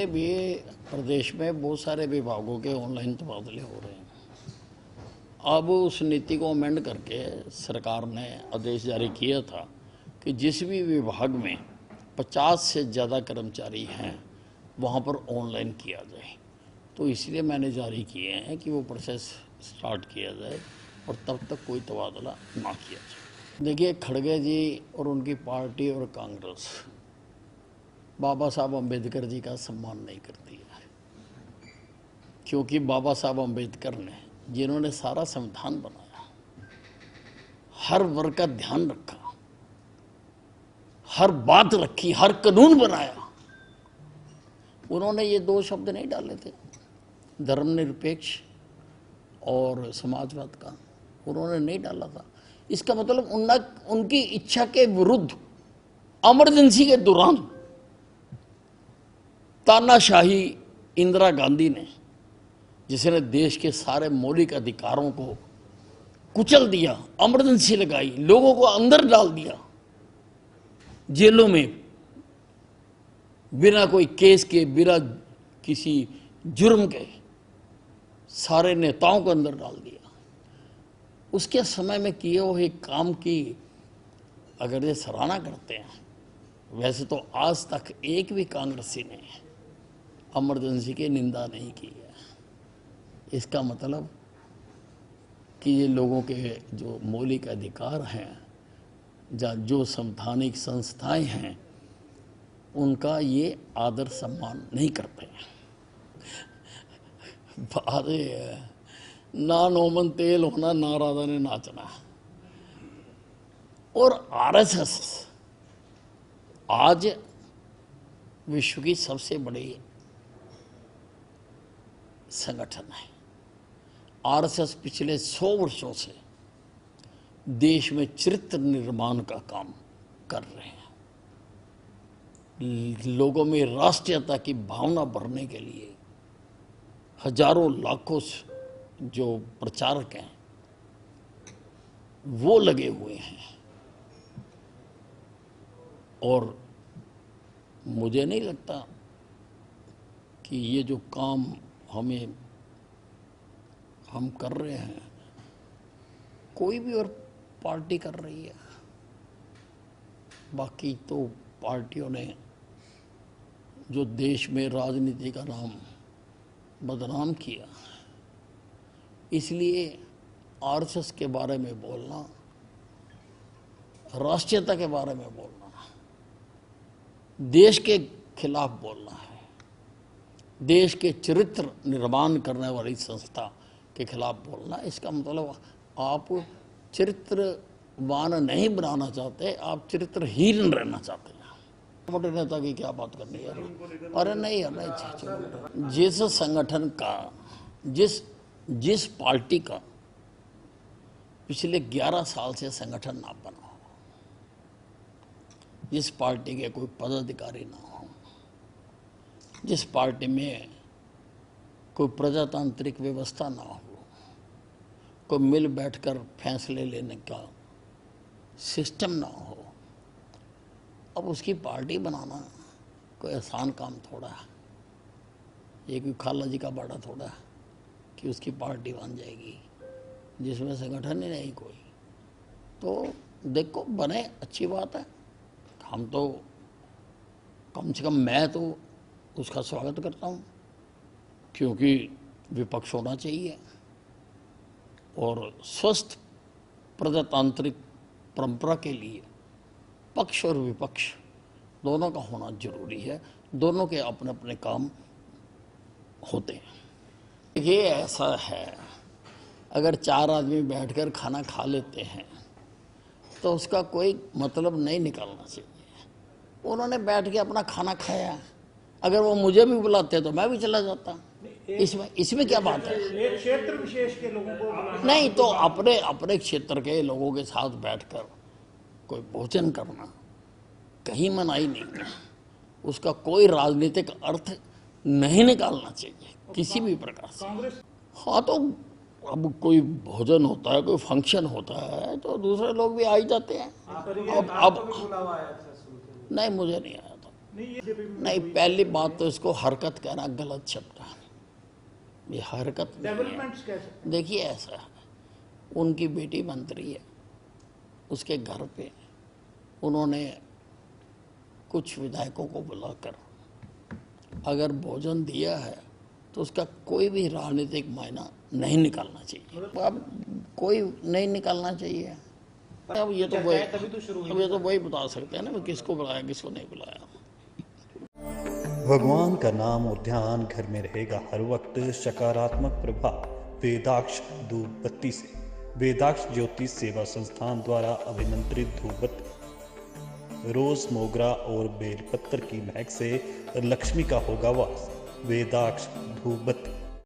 जितने भी प्रदेश में बहुत सारे विभागों के ऑनलाइन तबादले हो रहे हैं, अब उस नीति को अमेंड करके सरकार ने आदेश जारी किया था कि जिस भी विभाग में 50 से ज़्यादा कर्मचारी हैं वहाँ पर ऑनलाइन किया जाए। तो इसलिए मैंने जारी किए हैं कि वो प्रोसेस स्टार्ट किया जाए और तब तक कोई तबादला ना किया जाए। देखिए, खड़गे जी और उनकी पार्टी और कांग्रेस बाबा साहब अम्बेडकर जी का सम्मान नहीं करती है, क्योंकि बाबा साहब अम्बेडकर ने, जिन्होंने सारा संविधान बनाया, हर वर्ग का ध्यान रखा, हर बात रखी, हर कानून बनाया, उन्होंने ये दो शब्द नहीं डाले थे, धर्मनिरपेक्ष और समाजवाद का, उन्होंने नहीं डाला था। इसका मतलब उनकी इच्छा के विरुद्ध इमरजेंसी के दौरान तानाशाही इंदिरा गांधी ने, जिसने देश के सारे मौलिक अधिकारों को कुचल दिया, इमरजेंसी लगाई, लोगों को अंदर डाल दिया जेलों में, बिना कोई केस के, बिना किसी जुर्म के, सारे नेताओं को अंदर डाल दिया। उसके समय में किए हुए काम की अगर ये सराहना करते हैं, वैसे तो आज तक एक भी कांग्रेसी ने इमरजेंसी की निंदा नहीं की है। इसका मतलब कि ये लोगों के जो मौलिक अधिकार हैं, जो संवैधानिक संस्थाएं हैं, उनका ये आदर सम्मान नहीं करते हैं। बात ये है, ना नौमन तेल होना, ना राधा ने नाचना। और आरएसएस आज विश्व की सबसे बड़ी संगठन है। आरएसएस पिछले 100 वर्षों से देश में चरित्र निर्माण का काम कर रहे हैं। लोगों में राष्ट्रीयता की भावना भरने के लिए हजारों लाखों जो प्रचारक हैं वो लगे हुए हैं। और मुझे नहीं लगता कि ये जो काम हम कर रहे हैं, कोई भी और पार्टी कर रही है। बाकी तो पार्टियों ने जो देश में राजनीति का नाम बदनाम किया, इसलिए आरएसएस के बारे में बोलना, राष्ट्रीयता के बारे में बोलना, देश के खिलाफ बोलना है, देश के चरित्र निर्माण करने वाली संस्था के खिलाफ बोलना। इसका मतलब आप चरित्रवान नहीं बनाना चाहते, आप चरित्रहीन रहना चाहते हैं। मोटे नेता की क्या बात करनी है? अरे नहीं है, नहीं। जिस संगठन का, जिस पार्टी का पिछले 11 साल से संगठन ना बना हो, जिस पार्टी के कोई पदाधिकारी ना हो, जिस पार्टी में कोई प्रजातांत्रिक व्यवस्था ना हो, कोई मिल बैठकर फैसले लेने का सिस्टम ना हो, अब उसकी पार्टी बनाना कोई आसान काम थोड़ा है। ये कोई खाला जी का बाड़ा थोड़ा है कि उसकी पार्टी बन जाएगी जिसमें संगठन ही नहीं कोई। तो देखो, बने, अच्छी बात है। हम तो कम से कम, मैं तो उसका स्वागत करता हूँ, क्योंकि विपक्ष होना चाहिए और स्वस्थ प्रजातांत्रिक परंपरा के लिए पक्ष और विपक्ष दोनों का होना जरूरी है। दोनों के अपने अपने काम होते हैं। ये ऐसा है, अगर 4 आदमी बैठकर खाना खा लेते हैं तो उसका कोई मतलब नहीं निकालना चाहिए। उन्होंने बैठ के अपना खाना खाया, अगर वो मुझे भी बुलाते तो मैं भी चला जाता। इसमें क्या बात है? एक क्षेत्र विशेष के लोगों को नहीं, तो अपने क्षेत्र के लोगों के साथ बैठकर कोई भोजन करना कहीं मनाही नहीं है। उसका कोई राजनीतिक अर्थ नहीं निकालना चाहिए किसी भी प्रकार से। हाँ, तो अब कोई भोजन होता है, कोई फंक्शन होता है, तो दूसरे लोग भी आ ही जाते हैं। अब नहीं, मुझे नहीं आया था। नहीं ये नहीं, पहली बात तो इसको हरकत कहना गलत शब्द है। ये हरकत नहीं है। डेवलपमेंट्स कह सकते देखिए ऐसा है, उनकी बेटी मंत्री है, उसके घर पे उन्होंने कुछ विधायकों को बुलाकर अगर भोजन दिया है तो उसका कोई भी राजनीतिक मायना नहीं निकालना चाहिए। अब कोई नहीं निकालना चाहिए। अब ये तो वही, तभी तो शुरू हुई। अब ये तो वही बता सकते हैं ना किसको बुलाया किसको नहीं बुलाया। भगवान का नाम और ध्यान घर में रहेगा हर वक्त। सकारात्मक प्रभाव वेदाक्ष धूप बत्ती से। वेदाक्ष ज्योतिष सेवा संस्थान द्वारा अभिमंत्रित धूप बत्ती रोज, मोगरा और बेलपत्र की महक से लक्ष्मी का होगा वास। वेदाक्ष धूप बत्ती।